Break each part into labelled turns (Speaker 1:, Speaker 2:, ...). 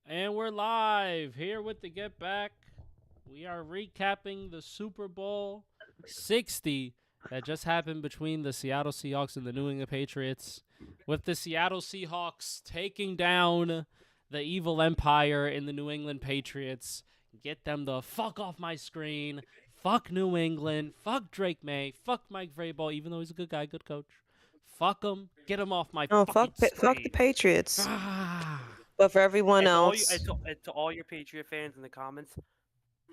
Speaker 1: And we're live here with the Get Back. We are recapping the Super Bowl 60 that just happened between the Seattle Seahawks and the New England Patriots, with the Seattle Seahawks taking down the evil empire in the New England Patriots. Get them the fuck off my screen. Fuck New England. Fuck Drake May. Fuck Mike Vrabel, even though he's a good guy, good coach. Fuck him. Get him off my
Speaker 2: Oh,
Speaker 1: fucking
Speaker 2: fuck the
Speaker 1: screen.
Speaker 2: Patriots.
Speaker 1: Ah.
Speaker 2: But for everyone
Speaker 3: And to all you,
Speaker 2: else,
Speaker 3: and to all your Patriot fans in the comments,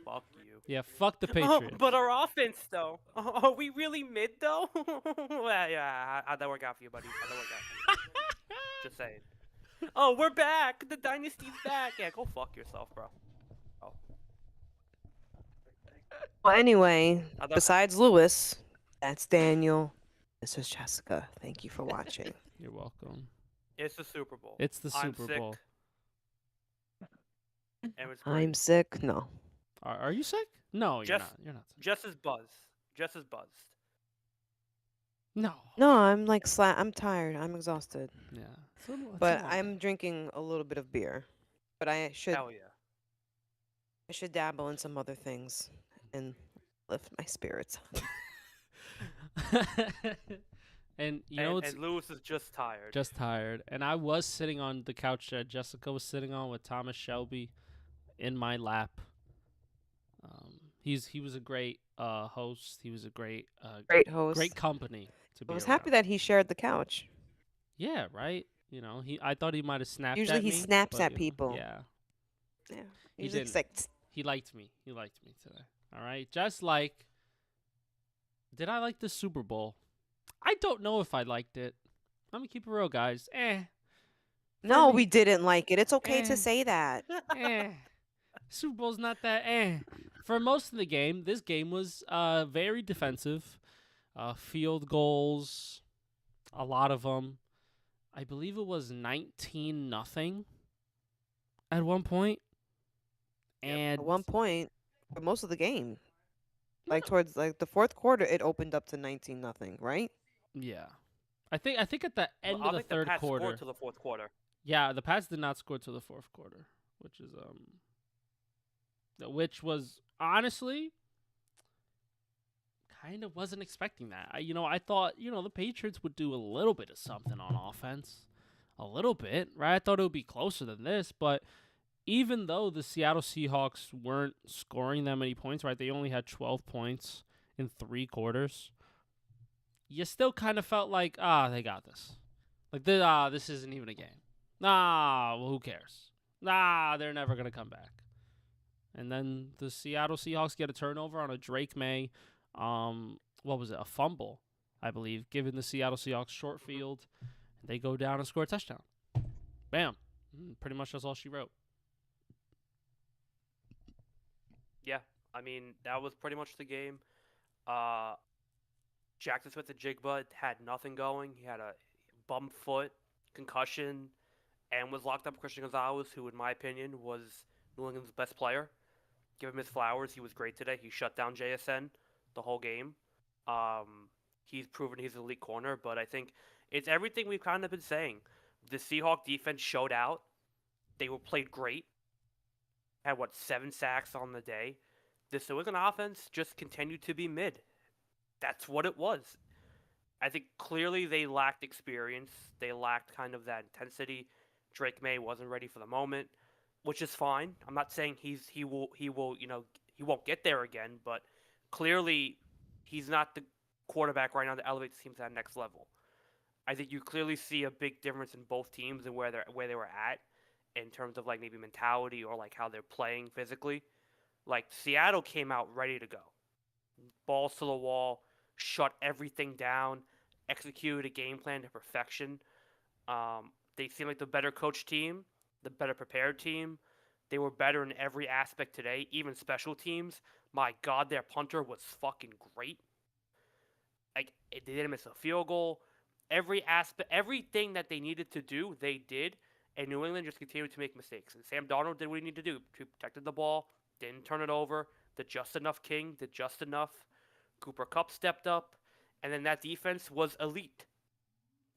Speaker 3: fuck you.
Speaker 1: Yeah, fuck the
Speaker 3: Oh,
Speaker 1: Patriots.
Speaker 3: but our offense though, are we really mid though? Well, yeah, how'd that work out for you, buddy? How'd that work out for you? Just saying. Oh, we're back. The dynasty's back. Yeah, go fuck yourself, bro. Oh,
Speaker 2: well, anyway,
Speaker 3: I thought-
Speaker 2: besides Lewis, that's Daniel. This is Jessica. Thank you for watching.
Speaker 1: You're welcome.
Speaker 3: it's the Super Bowl.
Speaker 1: It's the
Speaker 3: I'm
Speaker 1: Super
Speaker 3: sick,
Speaker 1: Bowl.
Speaker 3: and it's great.
Speaker 2: I'm sick. No.
Speaker 1: Are you sick? No, you're
Speaker 3: Just-
Speaker 1: not. You're not sick.
Speaker 3: Just as buzzed. Just as buzzed.
Speaker 1: No.
Speaker 2: No, I'm like I'm tired. I'm exhausted.
Speaker 1: Yeah. It's a little- it's a
Speaker 2: But
Speaker 1: long
Speaker 2: I'm
Speaker 1: day.
Speaker 2: drinking a little bit of beer. But I should
Speaker 3: Hell yeah.
Speaker 2: dabble in some other things and lift my spirits.
Speaker 1: And you know, it's
Speaker 3: and Lewis is just tired.
Speaker 1: just tired. And I was sitting on the couch that Jessica was sitting on with Thomas Shelby in my lap. He was a great host. He was a great
Speaker 2: Great host.
Speaker 1: great company to be
Speaker 2: I was
Speaker 1: around.
Speaker 2: happy that he shared the couch.
Speaker 1: Yeah, right. You know, I thought he might have snapped
Speaker 2: Usually
Speaker 1: at
Speaker 2: he
Speaker 1: me,
Speaker 2: snaps
Speaker 1: but,
Speaker 2: at
Speaker 1: you know,
Speaker 2: people.
Speaker 1: yeah.
Speaker 2: Yeah.
Speaker 1: He
Speaker 2: Usually
Speaker 1: didn't.
Speaker 2: it's like,
Speaker 1: He liked me. He liked me today. All right. Just like, did I like the Super Bowl? I don't know if I liked it. I'm gonna keep it real, guys.
Speaker 2: no,
Speaker 1: me-
Speaker 2: we didn't like it. It's okay
Speaker 1: Eh.
Speaker 2: to say that.
Speaker 1: Super Bowl's not that. For most of the game, this game was very defensive. Field goals, a lot of them. I believe it was 19-0 at one point.
Speaker 3: Yep.
Speaker 1: And
Speaker 2: At one point, for most of the game, like towards like the fourth quarter, it opened up to 19-0, right?
Speaker 1: yeah, I think at the end
Speaker 3: I
Speaker 1: of the
Speaker 3: think
Speaker 1: third
Speaker 3: Pats
Speaker 1: quarter.
Speaker 3: scored to the fourth quarter.
Speaker 1: Yeah, the Pats did not score till the fourth quarter, which was honestly kind of wasn't expecting that. I thought the Patriots would do a little bit of something on offense, a little bit, right? I thought it would be closer than this, but even though the Seattle Seahawks weren't scoring that many points, right? They only had 12 points in 3 quarters. You still kind of felt like, they got this. Like, this isn't even a game. Well, who cares? They're never going to come back. And then the Seattle Seahawks get a turnover on a Drake May, what was it, a fumble, I believe, giving the Seattle Seahawks short field. They go down and score a touchdown. Bam. Pretty much that's all she wrote.
Speaker 3: Yeah, I mean that was pretty much the game. Jackson Smith and Jigba had nothing going. He had a bum foot, concussion, and was locked up. Christian Gonzalez, who in my opinion was New England's best player. Give him his flowers. He was great today. He shut down JSN the whole game. He's proven he's an elite corner, but I think it's everything we've kind of been saying. The Seahawk defense showed out. They were played great. Had 7 sacks on the day. The New England offense just continued to be mid. That's what it was. I think clearly they lacked experience. They lacked kind of that intensity. Drake May wasn't ready for the moment, which is fine. I'm not saying he won't get there again, but clearly he's not the quarterback right now to elevate the team to that next level. I think you clearly see a big difference in both teams and where they were at in terms of like maybe mentality or like how they're playing physically. Like Seattle came out ready to go. Balls to the wall, shut everything down, executed a game plan to perfection. They seem like the better coached team, the better prepared team. They were better in every aspect today, even special teams. My God, their punter was fucking great. Like they didn't miss a field goal. Every aspect, everything that they needed to do, they did. And New England just continued to make mistakes. And Sam Darnold did what he needed to do. He protected the ball, didn't turn it over, did just enough. King did just enough. Cooper Kupp stepped up. And then that defense was elite.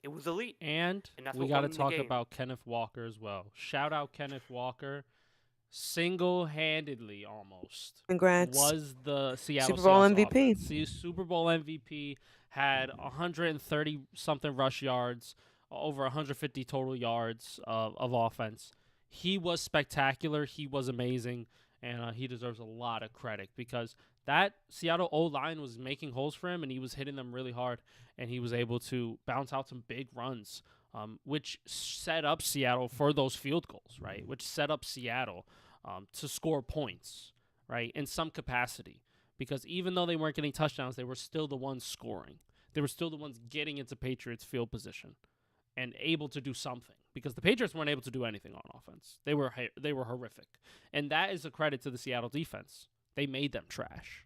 Speaker 3: It was elite,
Speaker 1: And
Speaker 3: and that's
Speaker 1: we
Speaker 3: what
Speaker 1: got
Speaker 3: won
Speaker 1: to
Speaker 3: the
Speaker 1: talk
Speaker 3: game.
Speaker 1: about Kenneth Walker as well. Shout out Kenneth Walker. Single-handedly, almost,
Speaker 2: Congrats.
Speaker 1: was the Seattle
Speaker 2: Super Bowl
Speaker 1: Seahawks
Speaker 2: MVP.
Speaker 1: offense. See, Super Bowl MVP, had 130-something rush yards, over 150 total yards of offense. He was spectacular. He was amazing, and he deserves a lot of credit because that Seattle O-line was making holes for him, and he was hitting them really hard, and he was able to bounce out some big runs, which set up Seattle for those field goals, right? Which set up Seattle to score points, right, in some capacity. Because even though they weren't getting touchdowns, they were still the ones scoring. They were still the ones getting into Patriots field position and able to do something. Because the Patriots weren't able to do anything on offense. They were horrific. And that is a credit to the Seattle defense. They made them trash.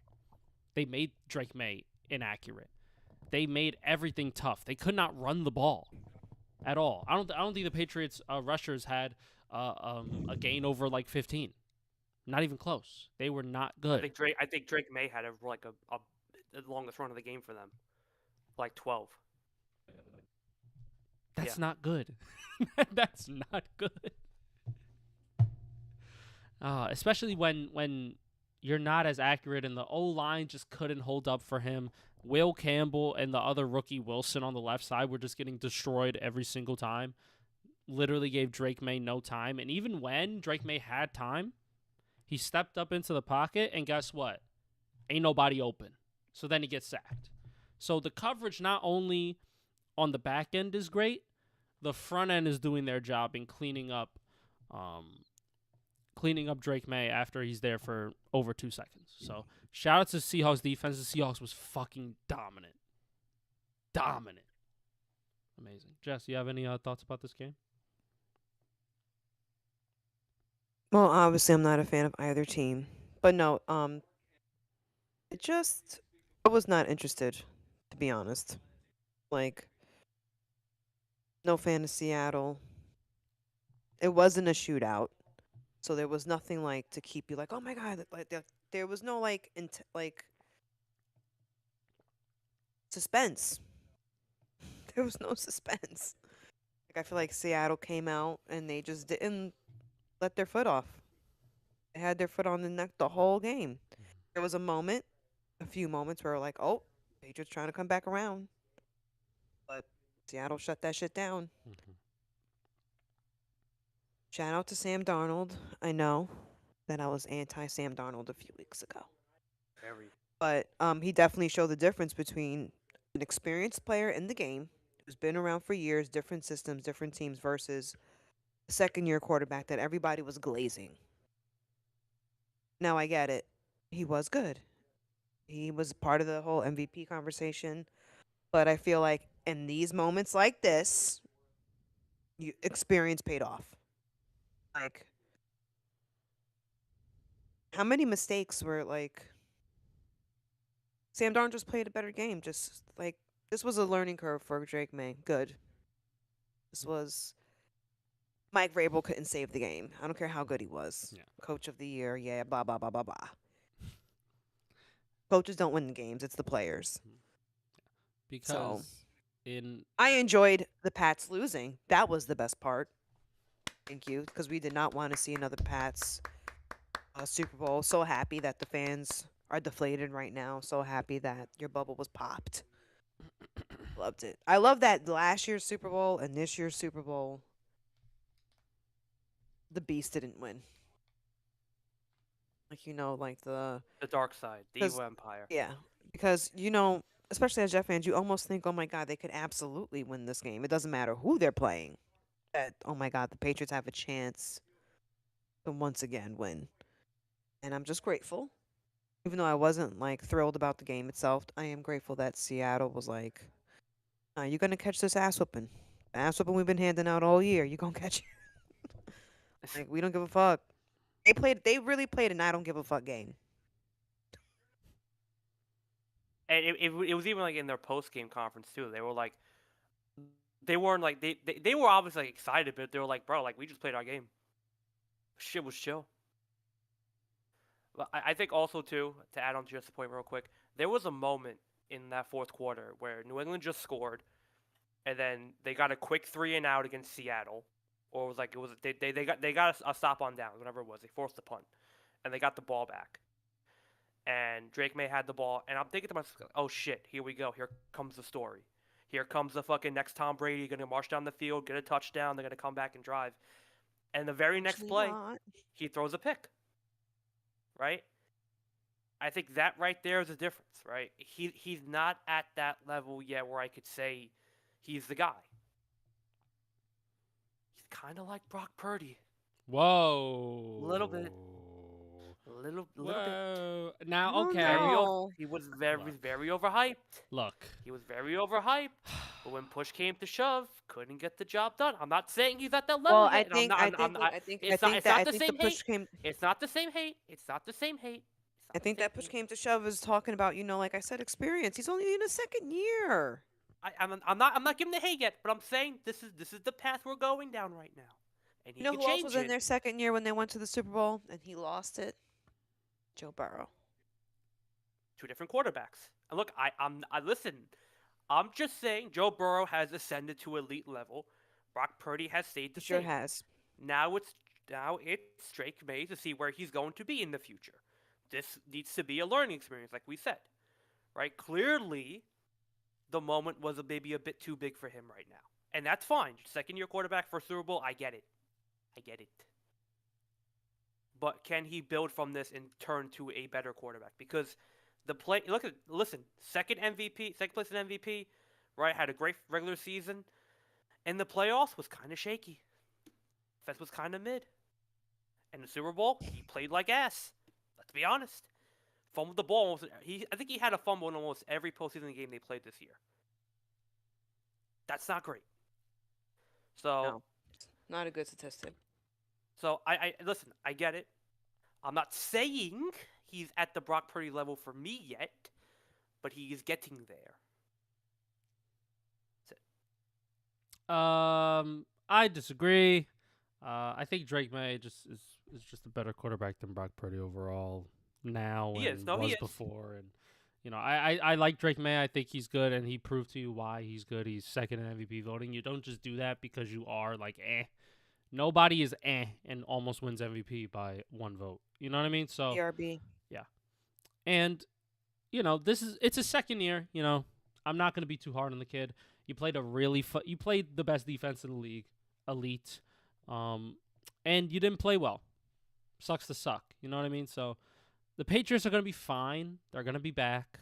Speaker 1: They made Drake May inaccurate. They made everything tough. They could not run the ball at all. I don't think the Patriots rushers had a gain over like 15. Not even close. They were not good.
Speaker 3: I think Drake May had the longest run of the game for them, like 12.
Speaker 1: That's
Speaker 3: Yeah.
Speaker 1: not good. That's not good. Especially when you're not as accurate and the O-line just couldn't hold up for him. Will Campbell and the other rookie Wilson on the left side were just getting destroyed every single time. Literally gave Drake May no time. And even when Drake May had time, he stepped up into the pocket, and guess what? Ain't nobody open. So then he gets sacked. So the coverage not only on the back end is great, the front end is doing their job in cleaning up Drake May after he's there for over 2 seconds. So shout out to Seahawks defense. The Seahawks was fucking dominant. Dominant. Amazing. Jess, you have any thoughts about this game?
Speaker 2: Well, obviously, I'm not a fan of either team, but no, I was not interested, to be honest. Like, no fan of Seattle. It wasn't a shootout, so there was nothing like to keep you like, oh my god, like there was no like suspense. There was no suspense. Like I feel like Seattle came out and they just didn't let their foot off. They had their foot on the neck the whole game. There was a few moments where like, oh, Patriots trying to come back around, but Seattle shut that shit down.
Speaker 1: Mm-hmm.
Speaker 2: Shout out to Sam Darnold. I know that I was anti Sam Darnold a few weeks ago,
Speaker 3: Very.
Speaker 2: but he definitely showed the difference between an experienced player in the game who's been around for years, different systems, different teams, versus a second-year quarterback that everybody was glazing. Now I get it. He was good. He was part of the whole MVP conversation, but I feel like in these moments like this, experience paid off. Like, how many mistakes were like Sam Darnold just played a better game? Just like this was a learning curve for Drake May. Good. This was Mike Vrabel couldn't save the game. I don't care how good he was.
Speaker 1: Yeah.
Speaker 2: Coach of the year, yeah, blah blah blah blah blah. Coaches don't win the games; it's the players.
Speaker 1: Because in
Speaker 2: I enjoyed the Pats losing. That was the best part. Thank you, because we did not want to see another Pats Super Bowl. So happy that the fans are deflated right now. So happy that your bubble was popped. Loved it. I love that last year's Super Bowl and this year's Super Bowl, the Beast didn't win. Like, like
Speaker 3: The dark side, the
Speaker 2: 'cause-
Speaker 3: evil empire.
Speaker 2: yeah, because, especially as Jeff fans, you almost think, oh my God, they could absolutely win this game. It doesn't matter who they're playing. That, oh my God, the Patriots have a chance to once again win. And I'm just grateful. Even though I wasn't like thrilled about the game itself, I am grateful that Seattle was like, you're gonna catch this ass whooping. The ass whooping we've been handing out all year. You're gonna catch it. Like, we don't give a fuck. They really played an I don't give a fuck game.
Speaker 3: And it was even like in their post game conference too. They were like, they weren't like they were obviously like, excited, but they were like, bro, like we just played our game. Shit was chill. But I think also too, to add on to just the point real quick, there was a moment in that fourth quarter where New England just scored, and then they got a quick 3-and-out against Seattle, or they got a stop on down, whatever it was. They forced the punt, and they got the ball back. And Drake May had the ball, and I'm thinking to myself, oh shit, here we go. Here comes the story. Here comes the fucking next Tom Brady, gonna march down the field, get a touchdown. They're gonna come back and drive. And the very next
Speaker 2: Actually
Speaker 3: play,
Speaker 2: not.
Speaker 3: he throws a pick. Right? I think that right there is a difference, right? He's not at that level yet where I could say he's the guy. He's kind of like Brock Purdy.
Speaker 1: Whoa.
Speaker 3: Little bit. Little bit.
Speaker 1: Whoa. Now,
Speaker 2: No,
Speaker 1: okay.
Speaker 2: no.
Speaker 3: He was
Speaker 1: Look.
Speaker 3: very overhyped.
Speaker 1: Look.
Speaker 3: He was very overhyped. But when push came to shove, couldn't get the job done. I'm not saying he's at that level
Speaker 2: Well,
Speaker 3: yet.
Speaker 2: I think the push came.
Speaker 3: It's not the same hate. It's not the same hate.
Speaker 2: I think that push came to shove is talking about, like I said, experience. He's only in his second year.
Speaker 3: I'm not giving the hate yet, but I'm saying this is the path we're going down right now. And he
Speaker 2: You know
Speaker 3: can
Speaker 2: who else
Speaker 3: change
Speaker 2: was in
Speaker 3: it.
Speaker 2: their second year when they went to the Super Bowl and he lost it? Joe Burrow.
Speaker 3: Two different quarterbacks. And look, listen. I'm just saying Joe Burrow has ascended to elite level. Brock Purdy has stayed the
Speaker 2: He sure
Speaker 3: same.
Speaker 2: has.
Speaker 3: Now it's Drake May to see where he's going to be in the future. This needs to be a learning experience, like we said, right? Clearly, the moment was maybe a bit too big for him right now, and that's fine. Second-year quarterback for Super Bowl, I get it. But can he build from this and turn to a better quarterback? Because second place in MVP, right? Had a great regular season, and the playoffs was kind of shaky. Defense was kind of mid. And the Super Bowl, he played like ass. Let's be honest. Fumbled the ball almost. I think he had a fumble in almost every postseason game they played this year. That's not great. So,
Speaker 2: No, not a good statistic.
Speaker 3: so I listen. I get it. I'm not saying he's at the Brock Purdy level for me yet, but he is getting there.
Speaker 1: I disagree. I think Drake May is just a better quarterback than Brock Purdy overall now
Speaker 3: He
Speaker 1: and
Speaker 3: is. No, he
Speaker 1: was
Speaker 3: is.
Speaker 1: before. And I like Drake May. I think he's good, and he proved to you why he's good. He's second in MVP voting. You don't just do that because you are like Nobody is and almost wins MVP by one vote. You know what I mean? So
Speaker 2: ERB.
Speaker 1: yeah, and it's a second year. I'm not going to be too hard on the kid. You played you played the best defense in the league, elite, and you didn't play well. Sucks to suck. You know what I mean? So the Patriots are going to be fine. They're going to be back,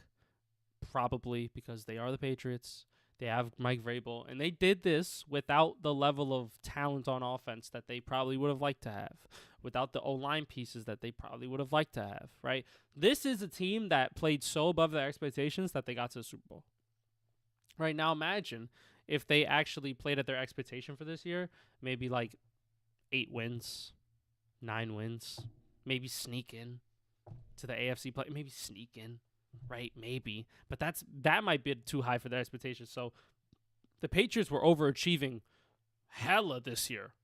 Speaker 1: probably, because they are the Patriots. They have Mike Vrabel, and they did this without the level of talent on offense that they probably would have liked to have, without the O-line pieces that they probably would have liked to have, right? This is a team that played so above their expectations that they got to the Super Bowl. Right now, imagine if they actually played at their expectation for this year, maybe like 8 wins, 9 wins, maybe sneak in to the AFC play, maybe sneak in. Right, maybe, but that might be too high for their expectations. So the Patriots were overachieving hella this year,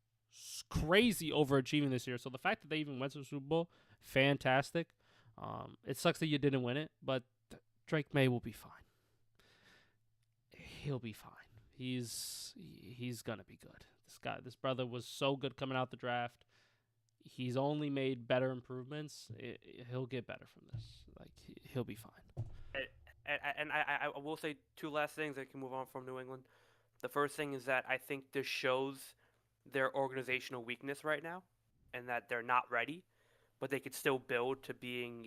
Speaker 1: crazy overachieving this year. So the fact that they even went to the Super Bowl, fantastic. It sucks that you didn't win it, but Drake May will be fine. He'll be fine. He's gonna be good. This brother was so good coming out the draft. He's only made better improvements. He'll get better from this. Like, he'll be fine.
Speaker 3: And I will say two last things. I can move on from New England. The first thing is that I think this shows their organizational weakness right now, and that they're not ready, but they could still build to being,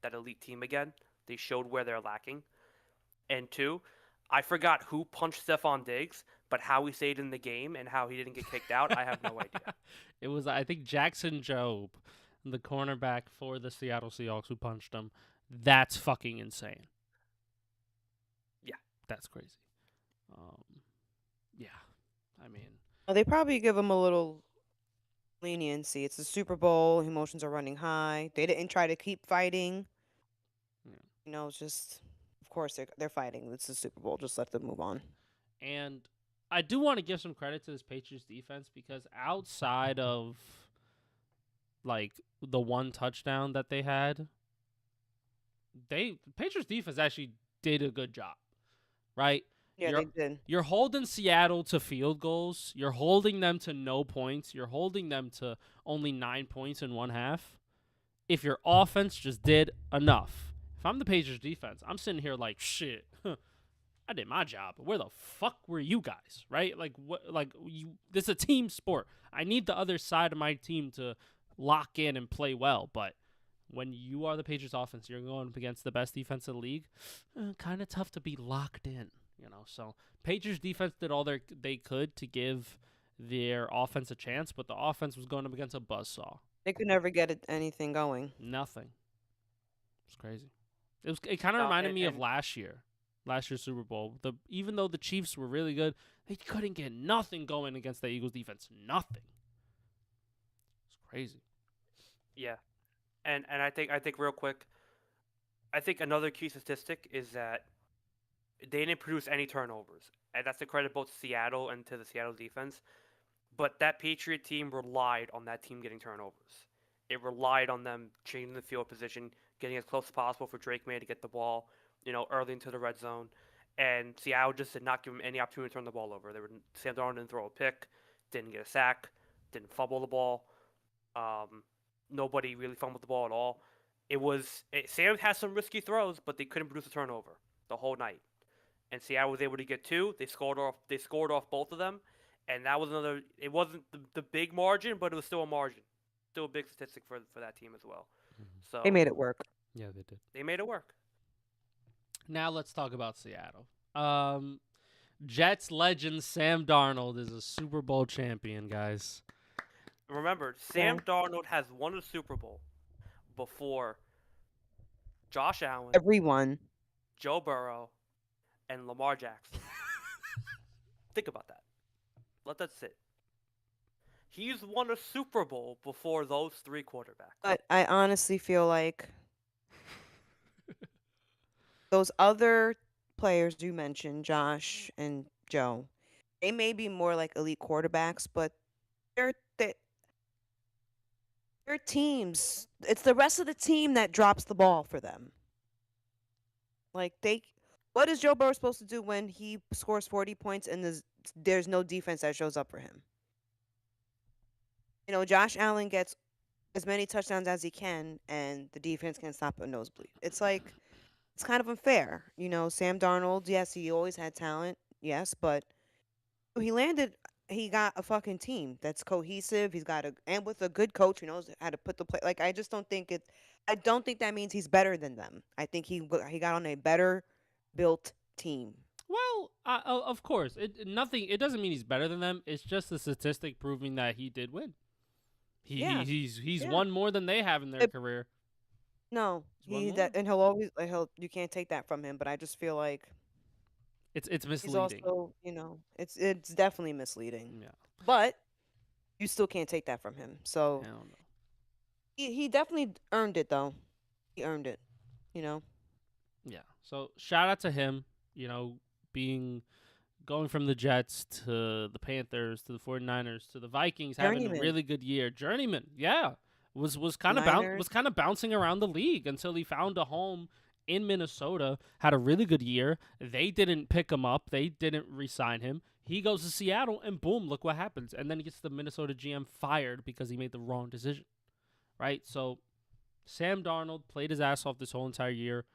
Speaker 3: that elite team again. They showed where they're lacking. And two, I forgot who punched Stephon Diggs, but how he stayed in the game and how he didn't get kicked out, I have no idea.
Speaker 1: It was, I think, Jackson Jobe, the cornerback for the Seattle Seahawks, who punched him. That's fucking insane.
Speaker 3: Yeah.
Speaker 1: That's crazy. Yeah. I mean,
Speaker 2: They probably give him a little leniency. It's the Super Bowl. Emotions are running high. They didn't try to keep fighting.
Speaker 1: Yeah.
Speaker 2: It's just, of course, they're fighting. It's the Super Bowl. Just let them move on.
Speaker 1: And I do want to give some credit to this Patriots defense, because outside of like the one touchdown that they had, Patriots defense actually did a good job, right?
Speaker 2: Yeah, they did.
Speaker 1: You're holding Seattle to field goals. You're holding them to no points. You're holding them to only 9 points in one half. If your offense just did enough. If I'm the Patriots defense, I'm sitting here like, shit, I did my job. Where the fuck were you guys, right? Like, what? Like, this is a team sport. I need the other side of my team to lock in and play well. But when you are the Patriots offense, you're going up against the best defense in the league. Kind of tough to be locked in, you know. So Patriots defense did all they could to give their offense a chance, but the offense was going up against a buzzsaw.
Speaker 2: They could never get anything going.
Speaker 1: Nothing. It's crazy. It kind of
Speaker 3: No,
Speaker 1: reminded me of
Speaker 3: and-
Speaker 1: last year's Super Bowl. Even though the Chiefs were really good, they couldn't get nothing going against the Eagles defense. Nothing. It's crazy.
Speaker 3: Yeah, and I think real quick, I think another key statistic is that they didn't produce any turnovers, and that's a credit both to Seattle and to the Seattle defense. But that Patriot team relied on that team getting turnovers. It relied on them changing the field position, getting as close as possible for Drake May to get the ball, early into the red zone. And Seattle just did not give him any opportunity to turn the ball over. Sam Darnold didn't throw a pick, didn't get a sack, didn't fumble the ball. Nobody really fumbled the ball at all. Sam had some risky throws, but they couldn't produce a turnover the whole night. And Seattle was able to get two. They scored off both of them. And that was another. It wasn't the big margin, but it was still a margin, still a big statistic for that team as well. So
Speaker 2: They made it work.
Speaker 1: Yeah, they did.
Speaker 3: They made it work.
Speaker 1: Now let's talk about Seattle. Jets legend Sam Darnold is a Super Bowl champion, guys.
Speaker 3: Remember, Sam Darnold has won a Super Bowl before Josh Allen,
Speaker 2: Everyone.
Speaker 3: Joe Burrow, and Lamar Jackson. Think about that. Let that sit. He's won a Super Bowl before those three quarterbacks.
Speaker 2: But I honestly feel like those other players you mentioned, Josh and Joe, they may be more like elite quarterbacks, but they're teams. It's the rest of the team that drops the ball for them. Like what is Joe Burrow supposed to do when he scores 40 points and there's no defense that shows up for him? Josh Allen gets as many touchdowns as he can, and the defense can't stop a nosebleed. It's like, it's kind of unfair. Sam Darnold, yes, he always had talent, yes, but he got a fucking team that's cohesive. And with a good coach who knows how to put the play. Like, I don't think that means he's better than them. I think he got on a better built team.
Speaker 1: Well, of course, it doesn't mean he's better than them. It's just a statistic proving that he did win. He's won more than they have in their career.
Speaker 2: No,
Speaker 1: He's won
Speaker 2: and he'll always you can't take that from him. But I just feel like
Speaker 1: it's
Speaker 2: he's
Speaker 1: misleading.
Speaker 2: also it's definitely misleading.
Speaker 1: Yeah,
Speaker 2: But you still can't take that from him. So
Speaker 1: I don't know.
Speaker 2: he definitely earned it, though. He earned it.
Speaker 1: Yeah. So shout out to him. Going from the Jets to the Panthers to the 49ers to the Vikings, having a
Speaker 2: Journeyman.
Speaker 1: really good year. Journeyman, yeah, was kind of
Speaker 2: Niners.
Speaker 1: bouncing around the league until he found a home in Minnesota. Had a really good year. They didn't pick him up. They didn't re-sign him. He goes to Seattle, and boom, look what happens. And then he gets the Minnesota GM fired because he made the wrong decision. Right? So Sam Darnold played his ass off this whole entire year.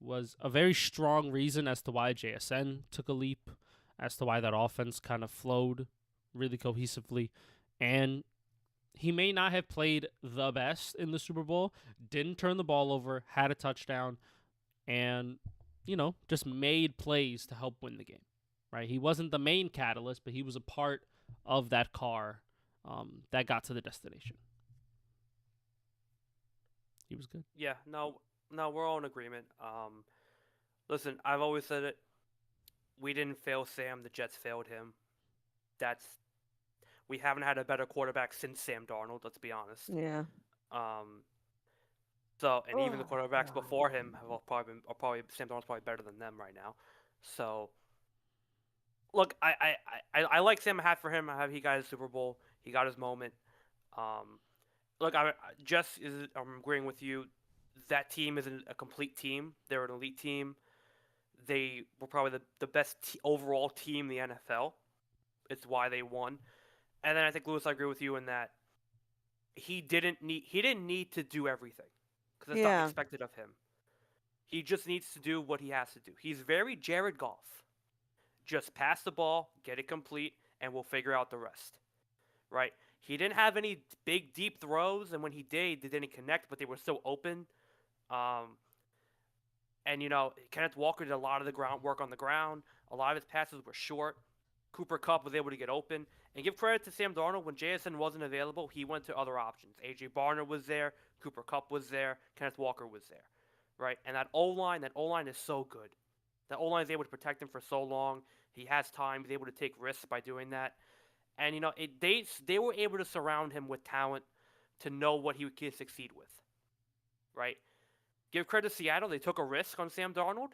Speaker 1: Was a very strong reason as to why JSN took a leap, as to why that offense kind of flowed really cohesively. And he may not have played the best in the Super Bowl, didn't turn the ball over, had a touchdown, and, just made plays to help win the game, right? He wasn't the main catalyst, but he was a part of that car that got to the destination. He was good.
Speaker 3: Yeah, no, we're all in agreement. Listen, I've always said it. We didn't fail Sam. The Jets failed him. We haven't had a better quarterback since Sam Darnold. Let's be honest.
Speaker 2: Yeah.
Speaker 3: And even the
Speaker 2: Oh,
Speaker 3: quarterbacks
Speaker 2: God.
Speaker 3: before him are probably Sam Darnold's probably better than them right now. So, look, I like Sam. I have for him. He got his Super Bowl. He got his moment. Look, I'm agreeing with you. That team isn't a complete team. They're an elite team. they were probably the best overall team in the NFL. It's why they won. And then I think, Lewis, I agree with you in that he didn't need to do everything because it's not
Speaker 2: Yeah.
Speaker 3: expected of him. He just needs to do what he has to do. He's very Jared Goff. Just pass the ball, get it complete, and we'll figure out the rest. Right? He didn't have any big, deep throws, and when he did, they didn't connect, but they were still open. And, Kenneth Walker did a lot of the groundwork on the ground. A lot of his passes were short. Cooper Kupp was able to get open. And give credit to Sam Darnold. When JSN wasn't available, he went to other options. A.J. Barner was there. Cooper Kupp was there. Kenneth Walker was there. Right? And that O-line is so good. That O-line is able to protect him for so long. He has time. He's able to take risks by doing that. And, they were able to surround him with talent to know what he could succeed with. Right? Give credit to Seattle. They took a risk on Sam Darnold.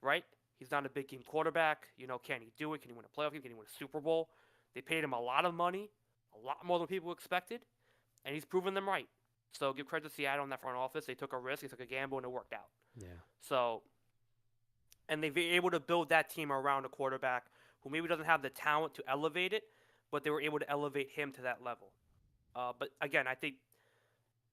Speaker 3: Right? He's not a big game quarterback. Can he do it? Can he win a playoff game? Can he win a Super Bowl? They paid him a lot of money, a lot more than people expected, and he's proven them right. So give credit to Seattle in that front office. They took a risk, they took a gamble, and it worked out.
Speaker 1: Yeah.
Speaker 3: So, and they've been able to build that team around a quarterback who maybe doesn't have the talent to elevate it, but they were able to elevate him to that level. But again, I think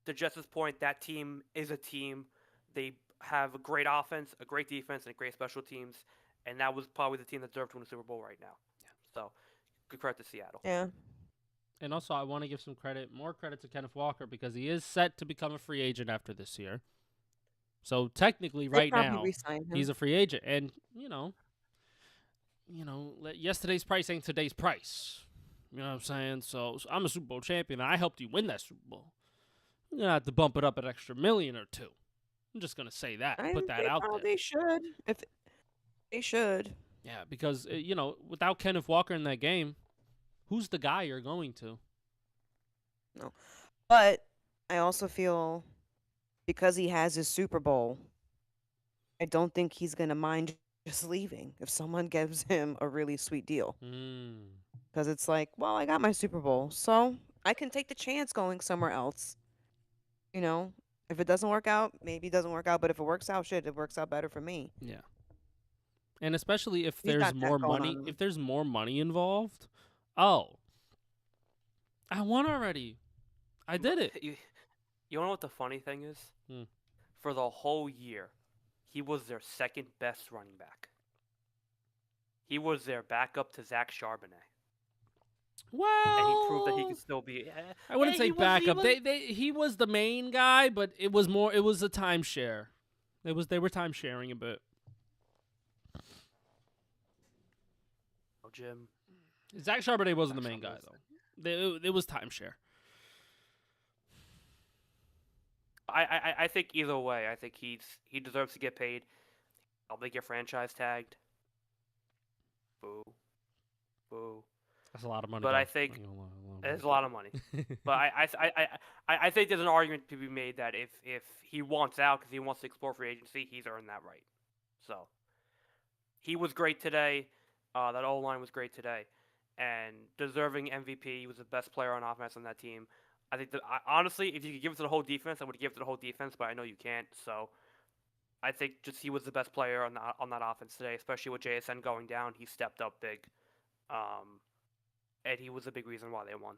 Speaker 3: to Jess's point, that team is a team. They have a great offense, a great defense, and great special teams, and that was probably the team that deserved to win the Super Bowl right now. Yeah. So, good credit to Seattle.
Speaker 2: Yeah.
Speaker 1: And also, I want to give more credit to Kenneth Walker because he is set to become a free agent after this year. So technically, right now, he's a free agent, and yesterday's price ain't today's price. You know what I'm saying? So I'm a Super Bowl champion, and I helped you win that Super Bowl. You're gonna have to bump it up an extra $1 million or $2 million. I'm just gonna say that. Put that out there.
Speaker 2: They should. They should.
Speaker 1: Yeah, because without Kenneth Walker in that game, who's the guy you're going to?
Speaker 2: No, but I also feel because he has his Super Bowl, I don't think he's gonna mind just leaving if someone gives him a really sweet deal. Because it's like, well, I got my Super Bowl, so I can take the chance going somewhere else. If it doesn't work out, maybe it doesn't work out. But if it works out, it works out better for me.
Speaker 1: Yeah. And especially if
Speaker 2: He's
Speaker 1: there's
Speaker 2: got that
Speaker 1: more
Speaker 2: going
Speaker 1: money,
Speaker 2: on.
Speaker 1: if there's more money involved. Oh, I won already. I did it.
Speaker 3: You know what the funny thing is? For the whole year, he was their second best running back. He was their backup to Zach Charbonnet.
Speaker 1: Well,
Speaker 3: and he proved that he could still be.
Speaker 1: I wouldn't say backup. He was the main guy, but it was a timeshare. They were time sharing a bit.
Speaker 3: Oh, Jim.
Speaker 1: Zach Charbonnet wasn't the main guy though. It was timeshare.
Speaker 3: I think either way, I think he deserves to get paid. Probably get franchise tagged. Boo.
Speaker 1: That's a lot of money.
Speaker 3: But I think it's a lot of money. But I think there's an argument to be made that if he wants out because he wants to explore free agency, he's earned that right. So he was great today. That O-line was great today, and deserving MVP. He was the best player on offense on that team. I think that honestly, if you could give it to the whole defense, I would give it to the whole defense. But I know you can't. So I think just he was the best player on that offense today, especially with JSN going down. He stepped up big. And he was a big reason why they won.